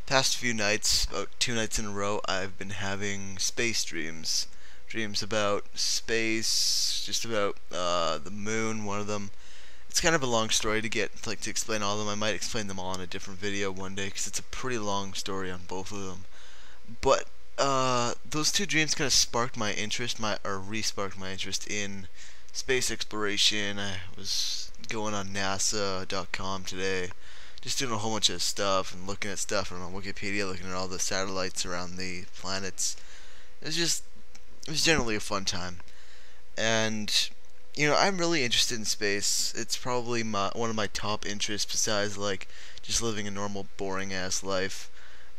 Past few nights, about 2 nights in a row, I've been having space dreams. Dreams about space, just about the moon, one of them. It's kind of a long story to get, like, to explain all of them. I might explain them all in a different video one day, because it's a pretty long story on both of them. But, those two dreams kind of sparked my interest, or re-sparked my interest in space exploration. I was going on NASA.com today, just doing a whole bunch of stuff and looking at stuff on Wikipedia, looking at all the satellites around the planets. It was generally a fun time. And, I'm really interested in space. It's probably one of my top interests besides, like, just living a normal, boring ass life.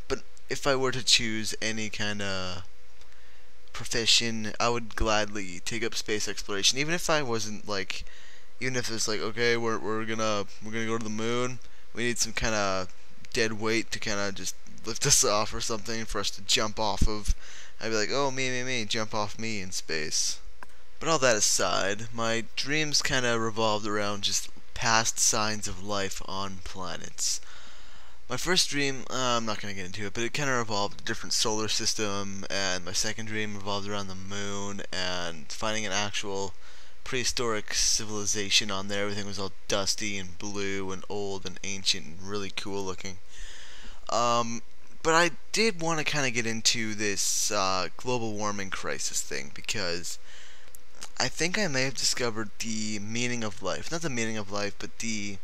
But if I were to choose any kind of profession, I would gladly take up space exploration, even if I wasn't like, even if it's like, okay, we're gonna go to the moon. We need some kind of dead weight to kind of just lift us off or something for us to jump off of. I'd be like, oh, me, jump off me in space. But all that aside, my dreams kind of revolved around just past signs of life on planets. My first dream, I'm not going to get into it, but it kind of revolved a different solar system, and my second dream revolved around the moon and finding an actual prehistoric civilization on there. Everything was all dusty and blue and old and ancient and really cool looking. But I did want to kind of get into this global warming crisis thing because I think I may have discovered the meaning of life. Not the meaning of life, but the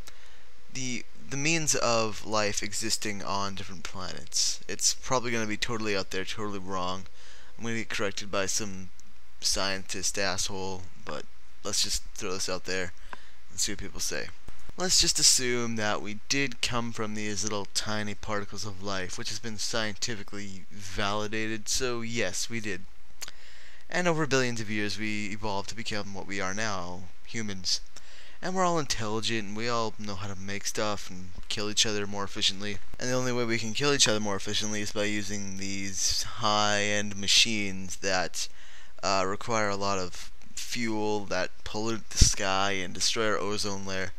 means of life existing on different planets. It's probably going to be totally out there, totally wrong. I'm going to get corrected by some scientist asshole, but let's just throw this out there and see what people say. Let's just assume that we did come from these little tiny particles of life, which has been scientifically validated, so yes, we did. And over billions of years we evolved to become what we are now, humans. And we're all intelligent, and we all know how to make stuff and kill each other more efficiently. And the only way we can kill each other more efficiently is by using these high-end machines that require a lot of fuel, that pollute the sky and destroy our ozone layer.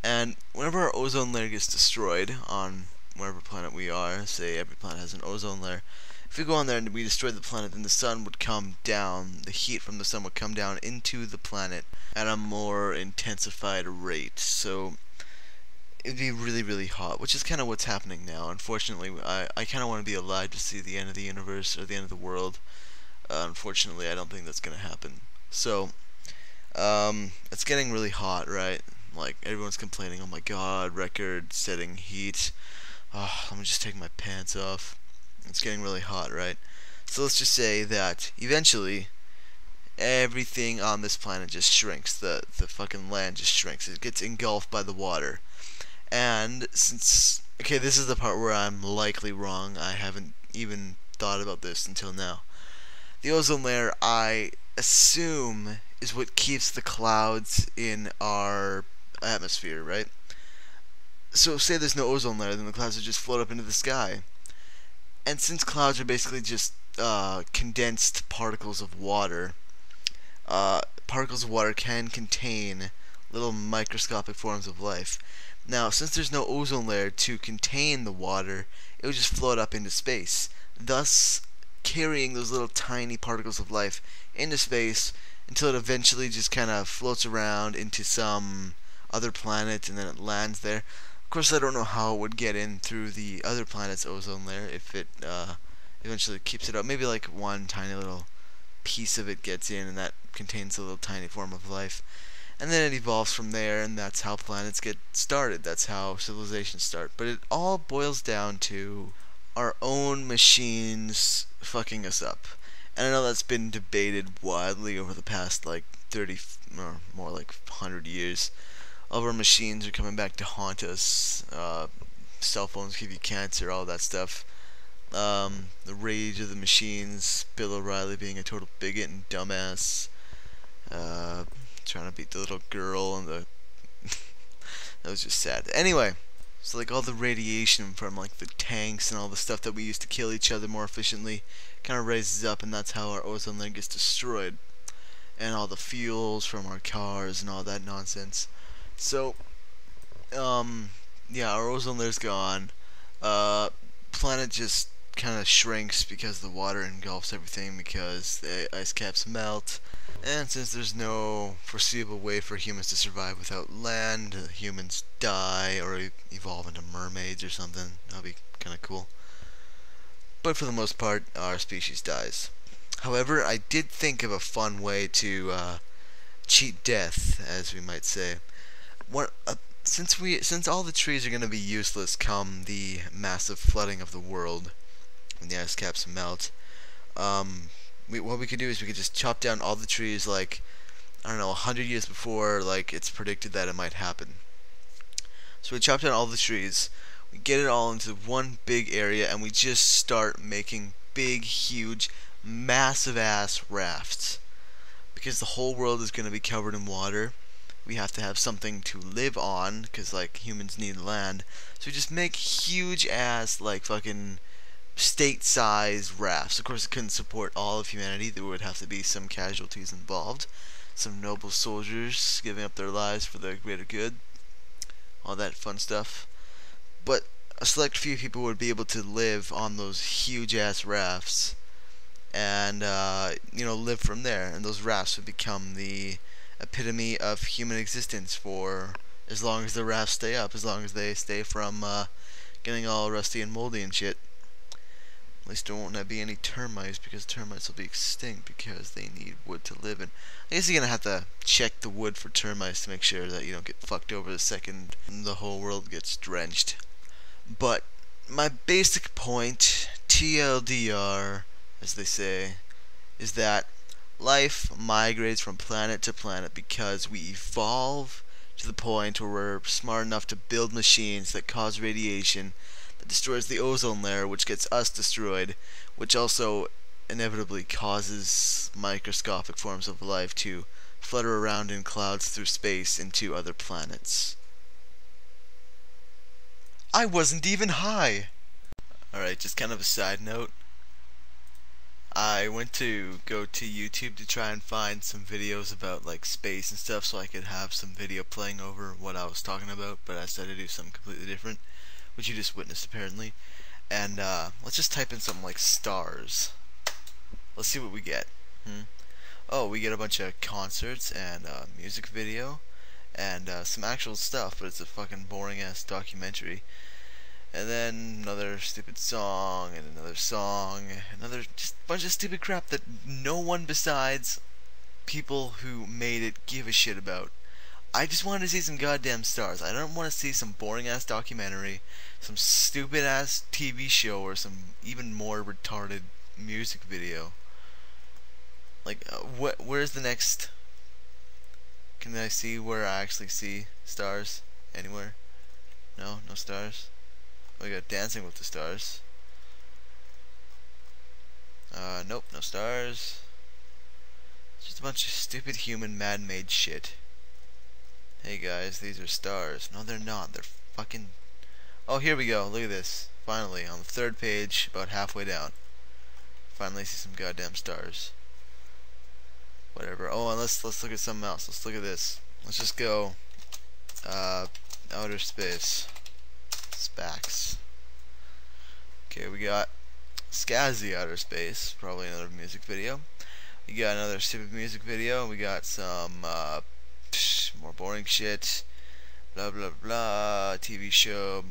And whenever our ozone layer gets destroyed on whatever planet we are, say every planet has an ozone layer, if we go on there and we destroy the planet, then the sun would come down, the heat from the sun would come down into the planet at a more intensified rate. So it'd be really, really hot, which is kind of what's happening now. Unfortunately, I kind of want to be alive to see the end of the universe or the end of the world. Unfortunately, I don't think that's going to happen. So, it's getting really hot, right? Like, everyone's complaining, oh my god, record-setting heat. Oh, let me just take my pants off. It's getting really hot, right? So let's just say that eventually everything on this planet just shrinks. The fucking land just shrinks. It gets engulfed by the water. And since, okay, this is the part where I'm likely wrong. I haven't even thought about this until now. The ozone layer, I assume, is what keeps the clouds in our atmosphere, right? So say there's no ozone layer, then the clouds would just float up into the sky. And since clouds are basically just condensed particles of water, particles of water can contain little microscopic forms of life. Now, since there's no ozone layer to contain the water, it would just float up into space, thus carrying those little tiny particles of life into space until it eventually just kind of floats around into some other planet and then it lands there. Of course, I don't know how it would get in through the other planet's ozone layer if it eventually keeps it up. Maybe like one tiny little piece of it gets in and that contains a little tiny form of life. And then it evolves from there, and that's how planets get started. That's how civilizations start. But it all boils down to our own machines fucking us up. And I know that's been debated widely over the past like 30 or more like 100 years. All of our machines are coming back to haunt us. Cell phones give you cancer, all that stuff. The rage of the machines, Bill O'Reilly being a total bigot and dumbass. Trying to beat the little girl and the that was just sad. Anyway, so like all the radiation from like the tanks and all the stuff that we used to kill each other more efficiently kind of raises up, and that's how our ozone layer gets destroyed. And all the fuels from our cars and all that nonsense. So, yeah, our ozone layer's gone. Planet planet just kind of shrinks because the water engulfs everything because the ice caps melt. And since there's no foreseeable way for humans to survive without land, humans die or evolve into mermaids or something. That'll be kind of cool. But for the most part, our species dies. However, I did think of a fun way to cheat death, as we might say. Since all the trees are going to be useless come the massive flooding of the world when the ice caps melt, what we could do is we could just chop down all the trees like, I don't know, 100 years before like it's predicted that it might happen. So we chop down all the trees, we get it all into one big area, and we just start making big, huge, massive ass rafts. Because the whole world is going to be covered in water, we have to have something to live on, because like humans need land. So we just make huge ass like fucking state-sized rafts. Of course, it couldn't support all of humanity. There would have to be some casualties involved, some noble soldiers giving up their lives for the greater good, all that fun stuff. But a select few people would be able to live on those huge ass rafts and live from there, and those rafts would become the epitome of human existence for as long as the rafts stay up, as long as they stay from getting all rusty and moldy and shit. At least there won't be any termites, because termites will be extinct because they need wood to live in. I guess you're gonna have to check the wood for termites to make sure that you don't get fucked over the second the whole world gets drenched. But my basic point, TLDR, as they say, is that life migrates from planet to planet because we evolve to the point where we're smart enough to build machines that cause radiation that destroys the ozone layer, which gets us destroyed, which also inevitably causes microscopic forms of life to flutter around in clouds through space into other planets. I wasn't even high! Alright, just kind of a side note. I went to go to YouTube to try and find some videos about like space and stuff so I could have some video playing over what I was talking about, but I decided to do something completely different, which you just witnessed apparently. And let's just type in something like stars. Let's see what we get. Oh, we get a bunch of concerts and music video and some actual stuff, but it's a fucking boring ass documentary. And then another stupid song, and another song, another just bunch of stupid crap that no one besides people who made it give a shit about. I just wanted to see some goddamn stars. I don't want to see some boring ass documentary, some stupid ass TV show, or some even more retarded music video. Like, where's the next? Can I see where I actually see stars anywhere? No, no stars. We got Dancing with the Stars. Nope, no stars. It's just a bunch of stupid human man-made shit. Hey guys, these are stars. No, they're not. They're fucking... Oh, here we go. Look at this. Finally, on the third page, about halfway down. Finally see some goddamn stars. Whatever. Oh, and let's look at something else. Let's look at this. Let's just go outer space. Spax. Okay, we got Scazzy Outer Space, probably another music video. We got another stupid music video. We got some more boring shit. Blah blah blah. TV show.